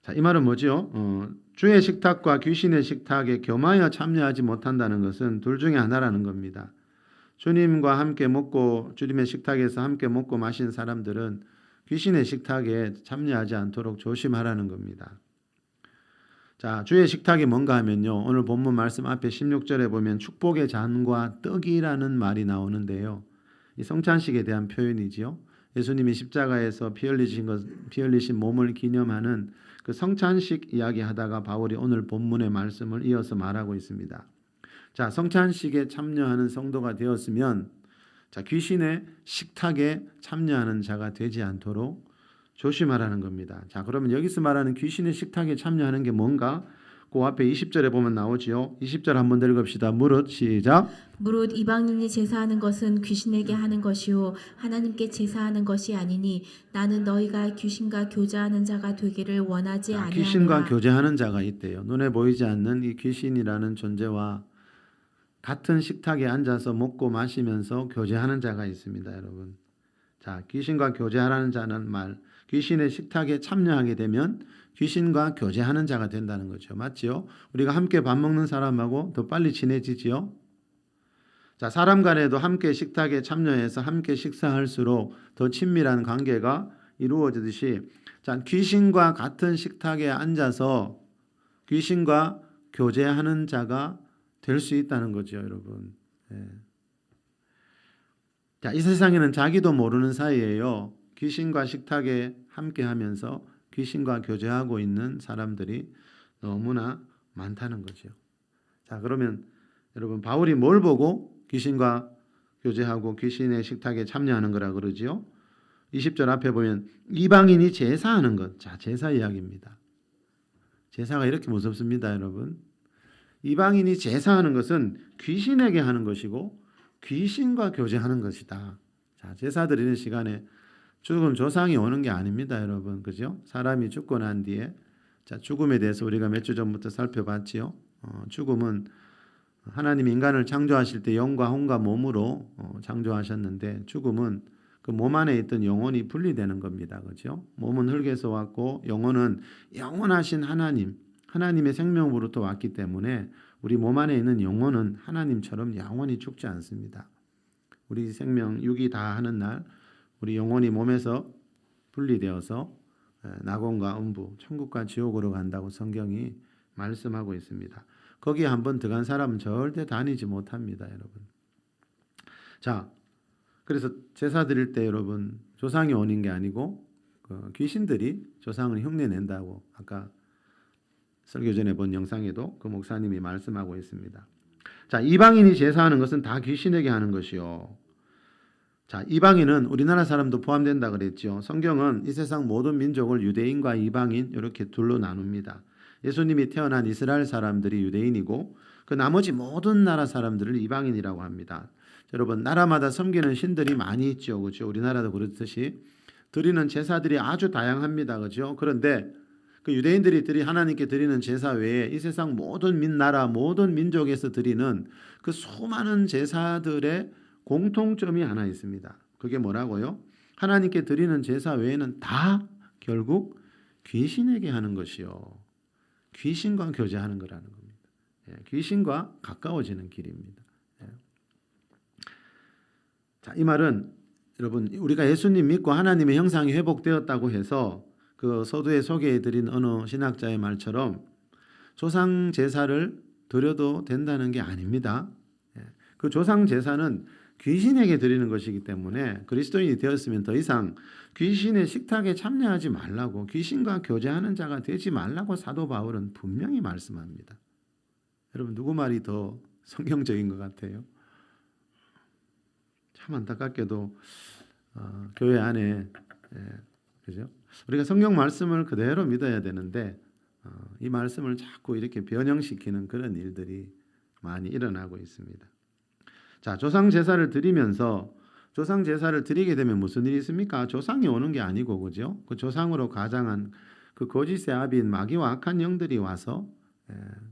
자, 이 말은 뭐죠? 주의 식탁과 귀신의 식탁에 겸하여 참여하지 못한다는 것은 둘 중에 하나라는 겁니다. 주님과 함께 먹고 주님의 식탁에서 함께 먹고 마신 사람들은 귀신의 식탁에 참여하지 않도록 조심하라는 겁니다. 자, 주의 식탁이 뭔가 하면요. 오늘 본문 말씀 앞에 16절에 보면 축복의 잔과 떡이라는 말이 나오는데요. 이 성찬식에 대한 표현이지요. 예수님이 십자가에서 피 흘리신 몸을 기념하는 그 성찬식 이야기하다가 바울이 오늘 본문의 말씀을 이어서 말하고 있습니다. 자, 성찬식에 참여하는 성도가 되었으면 자, 귀신의 식탁에 참여하는 자가 되지 않도록 조심하라는 겁니다. 자, 그러면 여기서 말하는 귀신의 식탁에 참여하는 게 뭔가? 그 앞에 20절에 보면 나오지요. 20절 한번 읽읍시다. 무릇 시작. 무릇 이방인이 제사하는 것은 귀신에게 하는 것이요 하나님께 제사하는 것이 아니니 나는 너희가 귀신과 교제하는 자가 되기를 원하지 아니하노라. 귀신과 교제하는 자가 있대요. 눈에 보이지 않는 이 귀신이라는 존재와 같은 식탁에 앉아서 먹고 마시면서 교제하는 자가 있습니다, 여러분. 자, 귀신과 교제하라는 자는 말, 귀신의 식탁에 참여하게 되면 귀신과 교제하는 자가 된다는 거죠. 맞지요? 우리가 함께 밥 먹는 사람하고 더 빨리 친해지지요. 자, 사람 간에도 함께 식탁에 참여해서 함께 식사할수록 더 친밀한 관계가 이루어지듯이 자, 귀신과 같은 식탁에 앉아서 귀신과 교제하는 자가 될 수 있다는 거죠, 여러분. 예. 자, 이 세상에는 자기도 모르는 사이에요. 귀신과 식탁에 함께하면서 귀신과 교제하고 있는 사람들이 너무나 많다는 거죠. 자, 그러면 여러분 바울이 뭘 보고 귀신과 교제하고 귀신의 식탁에 참여하는 거라 그러지요? 20절 앞에 보면 이방인이 제사하는 것. 자, 제사 이야기입니다. 제사가 이렇게 무섭습니다, 여러분. 이방인이 제사하는 것은 귀신에게 하는 것이고 귀신과 교제하는 것이다. 자, 제사 드리는 시간에 죽음 조상이 오는 게 아닙니다, 여러분. 그죠? 사람이 죽고 난 뒤에 자, 죽음에 대해서 우리가 몇 주 전부터 살펴봤지요. 죽음은 하나님 인간을 창조하실 때 영과 혼과 몸으로 창조하셨는데 죽음은 그 몸 안에 있던 영혼이 분리되는 겁니다. 그죠? 몸은 흙에서 왔고 영혼은 영원하신 하나님의 생명으로부터 왔기 때문에 우리 몸 안에 있는 영혼은 하나님처럼 영원히 죽지 않습니다. 우리 생명, 육이 다 하는 날 우리 영혼이 몸에서 분리되어서 낙원과 음부, 천국과 지옥으로 간다고 성경이 말씀하고 있습니다. 거기에 한번 들어간 사람은 절대 다니지 못합니다, 여러분. 자, 그래서 제사 드릴 때 여러분 조상이 오는 게 아니고 귀신들이 조상을 흉내낸다고 아까 설교 전에 본 영상에도 그 목사님이 말씀하고 있습니다. 자, 이방인이 제사하는 것은 다 귀신에게 하는 것이요. 자, 이방인은 우리나라 사람도 포함된다 그랬죠. 성경은 이 세상 모든 민족을 유대인과 이방인 이렇게 둘로 나눕니다. 예수님이 태어난 이스라엘 사람들이 유대인이고 그 나머지 모든 나라 사람들을 이방인이라고 합니다. 여러분, 나라마다 섬기는 신들이 많이 있죠. 그렇죠? 우리나라도 그렇듯이 드리는 제사들이 아주 다양합니다. 그렇죠? 그런데 그 유대인들이 하나님께 드리는 제사 외에 이 세상 모든 나라 모든 민족에서 드리는 그 수많은 제사들의 공통점이 하나 있습니다. 그게 뭐라고요? 하나님께 드리는 제사 외에는 다 결국 귀신에게 하는 것이요. 귀신과 교제하는 거라는 겁니다. 귀신과 가까워지는 길입니다. 자, 이 말은 여러분 우리가 예수님 믿고 하나님의 형상이 회복되었다고 해서 그 서두에 소개해드린 어느 신학자의 말처럼 조상 제사를 드려도 된다는 게 아닙니다. 그 조상 제사는 귀신에게 드리는 것이기 때문에 그리스도인이 되었으면 더 이상 귀신의 식탁에 참여하지 말라고 귀신과 교제하는 자가 되지 말라고 사도 바울은 분명히 말씀합니다. 여러분 누구 말이 더 성경적인 것 같아요? 참 안타깝게도 교회 안에 그죠? 우리가 성경 말씀을 그대로 믿어야 되는데 이 말씀을 자꾸 이렇게 변형시키는 그런 일들이 많이 일어나고 있습니다. 자, 조상 제사를 드리면서 조상 제사를 드리게 되면 무슨 일이 있습니까? 조상이 오는 게 아니고 그죠? 그 조상으로 가장한 그 거짓의 아비인 마귀와 악한 영들이 와서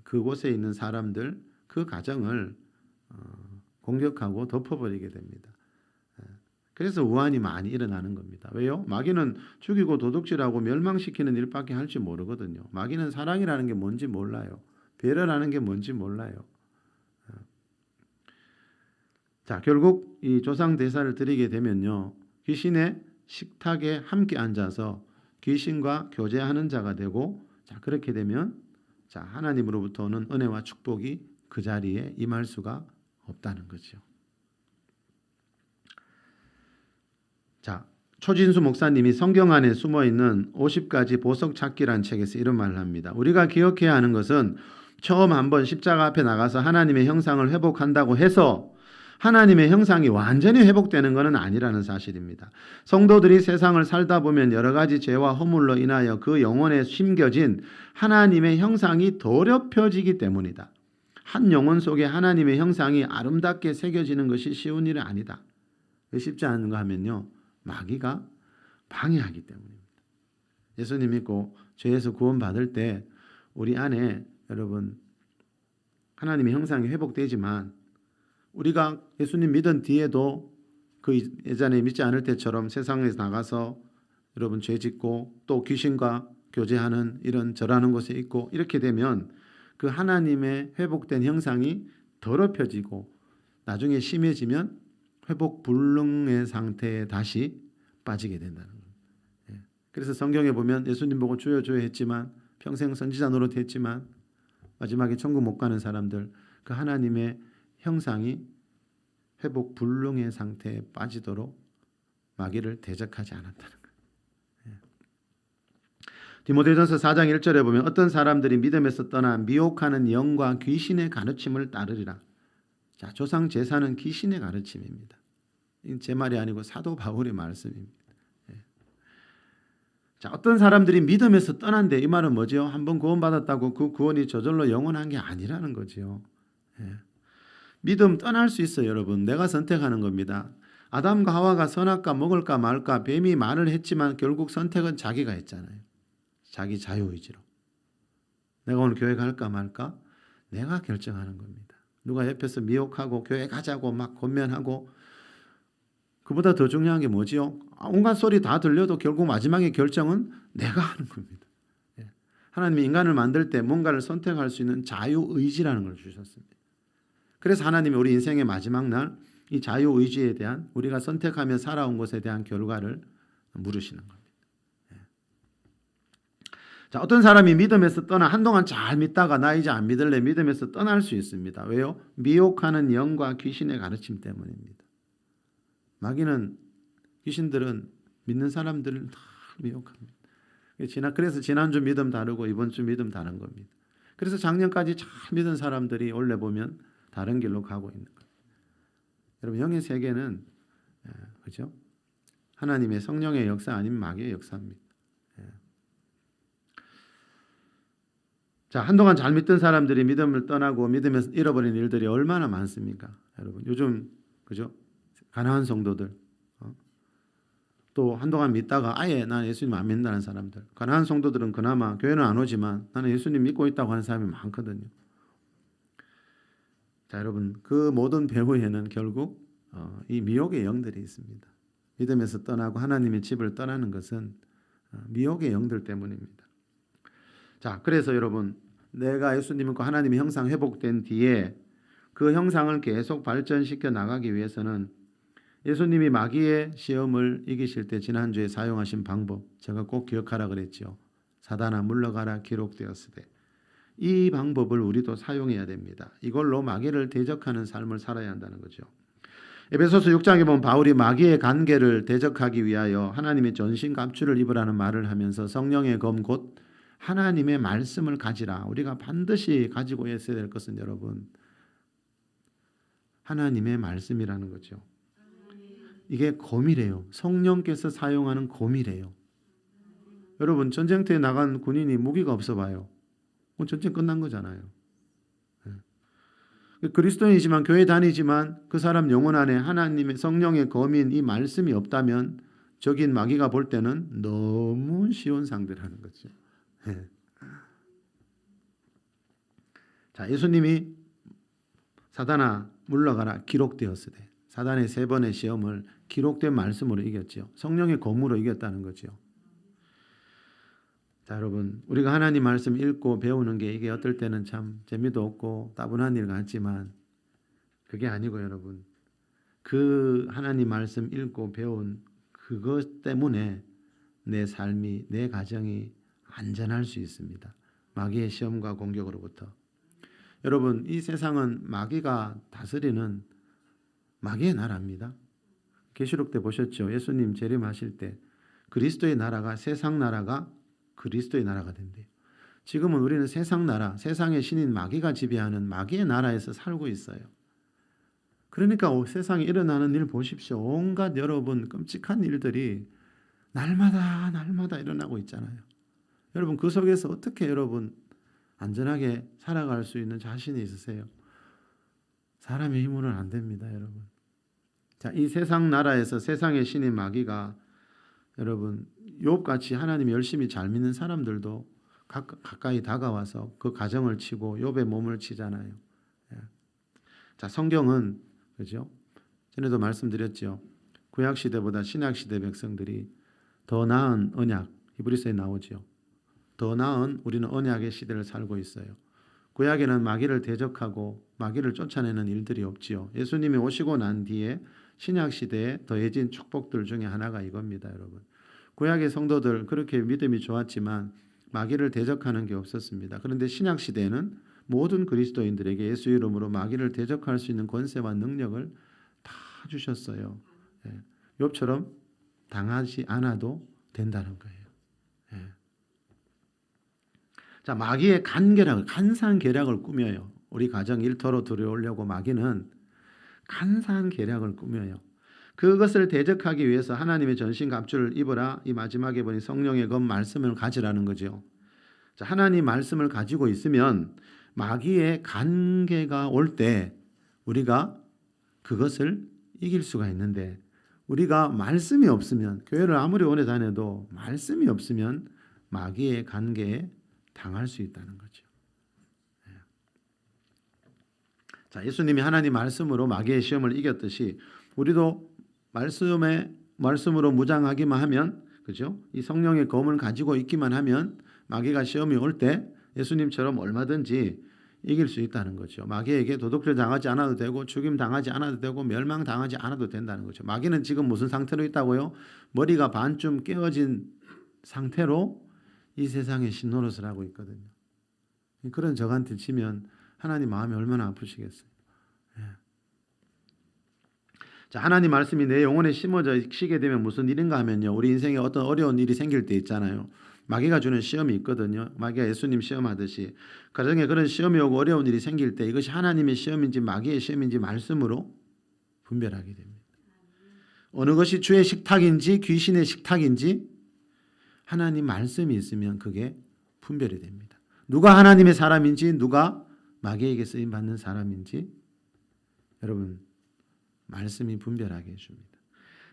그곳에 있는 사람들 그 가정을 공격하고 덮어버리게 됩니다. 그래서 우환이 많이 일어나는 겁니다. 왜요? 마귀는 죽이고 도둑질하고 멸망시키는 일밖에 할 줄 모르거든요. 마귀는 사랑이라는 게 뭔지 몰라요. 배려라는 게 뭔지 몰라요. 자, 결국 이 조상 대사를 드리게 되면요, 귀신의 식탁에 함께 앉아서 귀신과 교제하는 자가 되고, 자, 그렇게 되면 자, 하나님으로부터 오는 은혜와 축복이 그 자리에 임할 수가 없다는 거죠. 자, 초진수 목사님이 성경 안에 숨어 있는 50가지 보석 찾기란 책에서 이런 말을 합니다. 우리가 기억해야 하는 것은 처음 한번 십자가 앞에 나가서 하나님의 형상을 회복한다고 해서 하나님의 형상이 완전히 회복되는 것은 아니라는 사실입니다. 성도들이 세상을 살다 보면 여러 가지 죄와 허물로 인하여 그 영혼에 심겨진 하나님의 형상이 더럽혀지기 때문이다. 한 영혼 속에 하나님의 형상이 아름답게 새겨지는 것이 쉬운 일은 아니다. 왜 쉽지 않은가 하면요, 마귀가 방해하기 때문입니다. 예수님 믿고 죄에서 구원받을 때 우리 안에 여러분 하나님의 형상이 회복되지만 우리가 예수님 믿은 뒤에도 그 예전에 믿지 않을 때처럼 세상에서 나가서 여러분 죄 짓고 또 귀신과 교제하는 이런 절하는 곳에 있고 이렇게 되면 그 하나님의 회복된 형상이 더럽혀지고 나중에 심해지면 회복 불능의 상태에 다시 빠지게 된다는 거예요. 그래서 성경에 보면 예수님 보고 주여 주여 했지만 평생 선지자 노릇했지만 마지막에 천국 못 가는 사람들 그 하나님의 형상이 회복 불능의 상태에 빠지도록 마귀를 대적하지 않았다는 거예요. 디모데전서 4장 1절에 보면 어떤 사람들이 믿음에서 떠나 미혹하는 영과 귀신의 가르침을 따르리라. 자, 조상 제사는 귀신의 가르침입니다. 제 말이 아니고 사도 바울의 말씀입니다. 자, 어떤 사람들이 믿음에서 떠난데 이 말은 뭐죠? 한번 구원받았다고 그 구원이 저절로 영원한 게 아니라는 거죠. 믿음 떠날 수 있어요, 여러분. 내가 선택하는 겁니다. 아담과 하와가 선악과 먹을까 말까 뱀이 말을 했지만 결국 선택은 자기가 했잖아요. 자기 자유의지로. 내가 오늘 교회 갈까 말까? 내가 결정하는 겁니다. 누가 옆에서 미혹하고 교회 가자고 막 권면하고 그보다 더 중요한 게 뭐지요? 온갖 소리 다 들려도 결국 마지막에 결정은 내가 하는 겁니다. 하나님이 인간을 만들 때 뭔가를 선택할 수 있는 자유의지라는 걸 주셨습니다. 그래서 하나님이 우리 인생의 마지막 날 이 자유의지에 대한 우리가 선택하며 살아온 것에 대한 결과를 물으시는 겁니다. 자, 어떤 사람이 믿음에서 떠나 한동안 잘 믿다가 나 이제 안 믿을래 믿음에서 떠날 수 있습니다. 왜요? 미혹하는 영과 귀신의 가르침 때문입니다. 마귀는 귀신들은 믿는 사람들을 다 미혹합니다. 그래서 지난주 믿음 다르고 이번 주 믿음 다른 겁니다. 그래서 작년까지 잘 믿은 사람들이 원래 보면 다른 길로 가고 있는 거예요. 여러분 영의 세계는 그죠? 하나님의 성령의 역사 아니면 마귀의 역사입니다. 자, 한동안 잘 믿던 사람들이 믿음을 떠나고 믿음에서 잃어버린 일들이 얼마나 많습니까? 여러분 요즘 그죠? 가난한 성도들 또 한동안 믿다가 아예 난 예수님 안 믿는다는 사람들. 가난한 성도들은 그나마 교회는 안 오지만 나는 예수님 믿고 있다고 하는 사람이 많거든요. 자, 여러분 그 모든 배후에는 결국 이 미혹의 영들이 있습니다. 믿음에서 떠나고 하나님의 집을 떠나는 것은 미혹의 영들 때문입니다. 자, 그래서 여러분 내가 예수님 믿고 하나님의 형상 회복된 뒤에 그 형상을 계속 발전시켜 나가기 위해서는 예수님이 마귀의 시험을 이기실 때 지난주에 사용하신 방법 제가 꼭 기억하라 그랬죠. 사단아 물러가라 기록되었으되 이 방법을 우리도 사용해야 됩니다. 이걸로 마귀를 대적하는 삶을 살아야 한다는 거죠. 에베소서 6장에 보면 바울이 마귀의 관계를 대적하기 위하여 하나님의 전신갑주를 입으라는 말을 하면서 성령의 검 곧 하나님의 말씀을 가지라. 우리가 반드시 가지고 있어야 될 것은 여러분 하나님의 말씀이라는 거죠. 이게 검이래요. 성령께서 사용하는 검이래요. 여러분 전쟁터에 나간 군인이 무기가 없어 봐요. 전쟁 끝난 거잖아요. 그리스도인이지만 교회 다니지만 그 사람 영혼 안에 하나님의 성령의 검인 이 말씀이 없다면 적인 마귀가 볼 때는 너무 쉬운 상대라는 거죠. 자, 예수님이 사단아 물러가라 기록되었으되 사단의 3번의 시험을 기록된 말씀으로 이겼죠. 성령의 검으로 이겼다는 거죠. 자, 여러분, 우리가 하나님 말씀 읽고 배우는 게 이게 어떨 때는 참 재미도 없고 따분한 일 같지만 그게 아니고 여러분, 그 하나님 말씀 읽고 배운 그것 때문에 내 삶이, 내 가정이 안전할 수 있습니다. 마귀의 시험과 공격으로부터. 여러분, 이 세상은 마귀가 다스리는 마귀의 나라입니다. 계시록 때 보셨죠? 예수님 재림하실 때 그리스도의 나라가 세상 나라가 그리스도의 나라가 된대요. 지금은 우리는 세상 나라, 세상의 신인 마귀가 지배하는 마귀의 나라에서 살고 있어요. 그러니까 세상에 일어나는 일 보십시오. 온갖 여러분 끔찍한 일들이 날마다 일어나고 있잖아요. 여러분 그 속에서 어떻게 여러분 안전하게 살아갈 수 있는 자신이 있으세요? 사람의 힘으로는 안 됩니다, 여러분. 자, 이 세상 나라에서 세상의 신인 마귀가 여러분 욥같이 하나님 열심히 잘 믿는 사람들도 가까이 다가와서 그 가정을 치고 욥의 몸을 치잖아요. 자, 성경은 그죠? 전에도 말씀드렸죠. 구약 시대보다 신약 시대 백성들이 더 나은 언약, 히브리서에 나오죠. 더 나은 우리는 언약의 시대를 살고 있어요. 구약에는 마귀를 대적하고 마귀를 쫓아내는 일들이 없지요. 예수님이 오시고 난 뒤에 신약 시대에 더해진 축복들 중에 하나가 이겁니다, 여러분. 구약의 성도들 그렇게 믿음이 좋았지만 마귀를 대적하는 게 없었습니다. 그런데 신약 시대에는 모든 그리스도인들에게 예수 이름으로 마귀를 대적할 수 있는 권세와 능력을 다 주셨어요. 욥처럼 당하지 않아도 된다는 거예요. 자, 마귀의 간사한 계략을 꾸며요. 우리 가정 일터로 들여오려고 마귀는 간사한 계략을 꾸며요. 그것을 대적하기 위해서 하나님의 전신갑주를 입어라. 이 마지막에 보니 성령의 검 말씀을 가지라는 거죠. 자, 하나님 말씀을 가지고 있으면 마귀의 간계가 올 때 우리가 그것을 이길 수가 있는데 우리가 말씀이 없으면 교회를 아무리 오래 다녀도 말씀이 없으면 마귀의 간계에 당할 수 있다는 거죠. 자, 예수님이 하나님 말씀으로 마귀의 시험을 이겼듯이 우리도 말씀으로 무장하기만 하면, 그죠? 이 성령의 검을 가지고 있기만 하면 마귀가 시험이 올 때 예수님처럼 얼마든지 이길 수 있다는 거죠. 마귀에게 도둑질 당하지 않아도 되고 죽임 당하지 않아도 되고 멸망 당하지 않아도 된다는 거죠. 마귀는 지금 무슨 상태로 있다고요? 머리가 반쯤 깨어진 상태로 이 세상에 신노릇을 하고 있거든요. 그런 적한테 치면 하나님 마음이 얼마나 아프시겠어요. 자, 하나님 말씀이 내 영혼에 심어지게 되면 무슨 일인가 하면요, 우리 인생에 어떤 어려운 일이 생길 때 있잖아요. 마귀가 주는 시험이 있거든요. 마귀가 예수님 시험하듯이 가정에 그런 시험이 오고 어려운 일이 생길 때 이것이 하나님의 시험인지 마귀의 시험인지 말씀으로 분별하게 됩니다. 어느 것이 주의 식탁인지 귀신의 식탁인지 하나님 말씀이 있으면 그게 분별이 됩니다. 누가 하나님의 사람인지 누가 마귀에게 쓰임 받는 사람인지 여러분 말씀이 분별하게 해줍니다.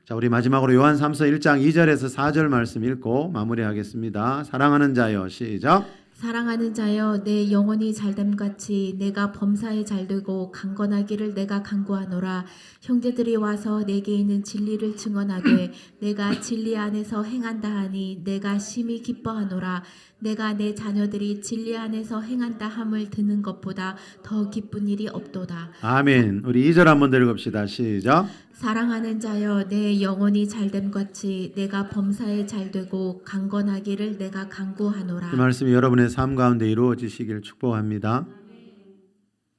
자, 우리 마지막으로 요한 3서 1장 2절에서 4절 말씀 읽고 마무리하겠습니다. 사랑하는 자여, 시작. 사랑하는 자여, 내 영혼이 잘됨같이 내가 범사에 잘되고 강건하기를 내가 간구하노라. 형제들이 와서 내게 있는 진리를 증언하되 내가 진리 안에서 행한다 하니 내가 심히 기뻐하노라. 내가 내 자녀들이 진리 안에서 행한다 함을 듣는 것보다 더 기쁜 일이 없도다. 아멘. 우리 2절 한번 더 읽읍시다. 시작. 사랑하는 자여, 내 영혼이 잘됨같이 내가 범사에 잘되고 강건하기를 내가 간구하노라. 이 말씀이 여러분의 삶 가운데 이루어지시길 축복합니다.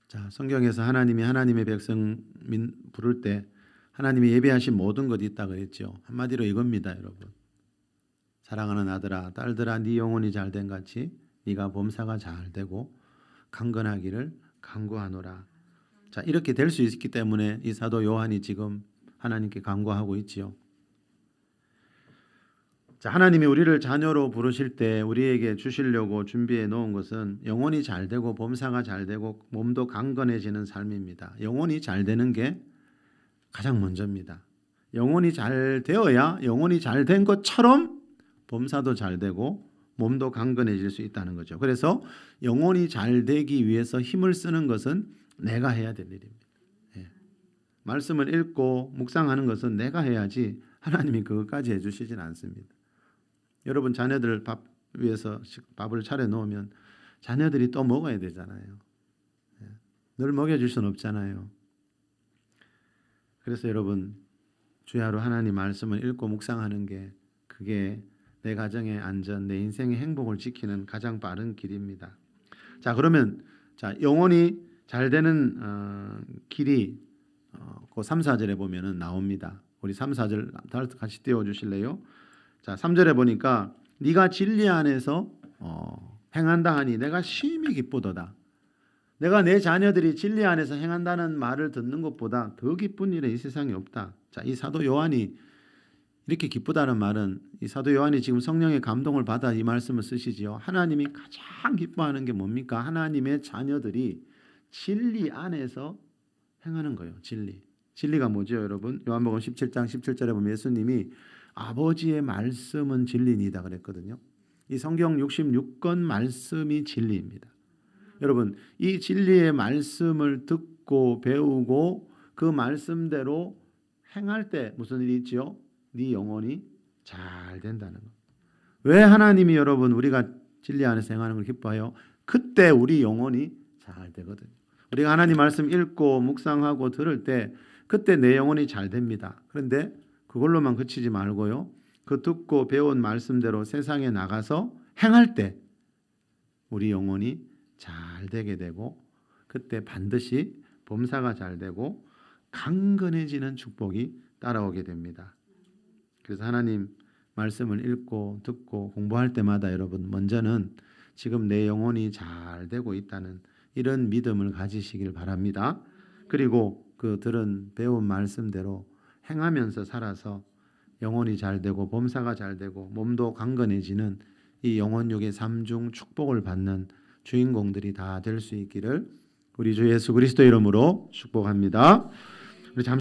자, 성경에서 하나님이 하나님의 백성 부를 때 하나님이 예배하신 모든 것이 있다 그랬죠. 한마디로 이겁니다, 여러분. 사랑하는 아들아, 딸들아, 네 영혼이 잘된 같이 네가 범사가 잘되고 강건하기를 간구하노라. 자, 이렇게 될 수 있기 때문에 이 사도 요한이 지금 하나님께 간구하고 있지요. 자, 하나님이 우리를 자녀로 부르실 때 우리에게 주시려고 준비해 놓은 것은 영혼이 잘되고 범사가 잘되고 몸도 강건해지는 삶입니다. 영혼이 잘되는 게 가장 먼저입니다. 영혼이 잘 되어야 영혼이 잘된 것처럼 범사도 잘되고 몸도 강건해질 수 있다는 거죠. 그래서 영혼이 잘 되기 위해서 힘을 쓰는 것은 내가 해야 될 일입니다. 예. 말씀을 읽고 묵상하는 것은 내가 해야지 하나님이 그것까지 해주시진 않습니다. 여러분 자녀들 밥 위해서 밥을 차려 놓으면 자녀들이 또 먹어야 되잖아요. 예. 늘 먹여줄 수는 없잖아요. 그래서 여러분 주야로 하나님 말씀을 읽고 묵상하는 게 그게 내 가정의 안전, 내 인생의 행복을 지키는 가장 빠른 길입니다. 자, 그러면 영혼이 잘 되는 길이 그 3, 4절에 보면은 나옵니다. 우리 3, 4절 같이 띄워 주실래요? 자, 3절에 보니까 네가 진리 안에서 행한다 하니 내가 심히 기쁘도다. 내가 내 자녀들이 진리 안에서 행한다는 말을 듣는 것보다 더 기쁜 일은 이 세상에 없다. 자, 이 사도 요한이 이렇게 기쁘다는 말은 이 사도 요한이 지금 성령의 감동을 받아 이 말씀을 쓰시지요. 하나님이 가장 기뻐하는 게 뭡니까? 하나님의 자녀들이 진리 안에서 행하는 거예요. 진리가 뭐죠, 여러분? 요한복음 17장 17절에 보면 예수님이 아버지의 말씀은 진리니다 그랬거든요. 이 성경 66권 말씀이 진리입니다. 여러분, 이 진리의 말씀을 듣고 배우고 그 말씀대로 행할 때 무슨 일이 있지요? 네 영혼이 잘 된다는 것. 왜 하나님이 여러분 우리가 진리 안에서 행하는 걸 기뻐해요? 그때 우리 영혼이 잘 되거든요. 우리가 하나님 말씀 읽고 묵상하고 들을 때 그때 내 영혼이 잘 됩니다. 그런데 그걸로만 그치지 말고요. 그 듣고 배운 말씀대로 세상에 나가서 행할 때 우리 영혼이 잘 되게 되고 그때 반드시 범사가 잘 되고 강건해지는 축복이 따라오게 됩니다. 그래서 하나님 말씀을 읽고 듣고 공부할 때마다 여러분 먼저는 지금 내 영혼이 잘 되고 있다는 이런 믿음을 가지시길 바랍니다. 그리고 그 들은 배운 말씀대로 행하면서 살아서 영혼이 잘 되고 범사가 잘 되고 몸도 강건해지는 이 영혼육의 3중 축복을 받는 주인공들이 다 될 수 있기를 우리 주 예수 그리스도 이름으로 축복합니다. 우리 잠시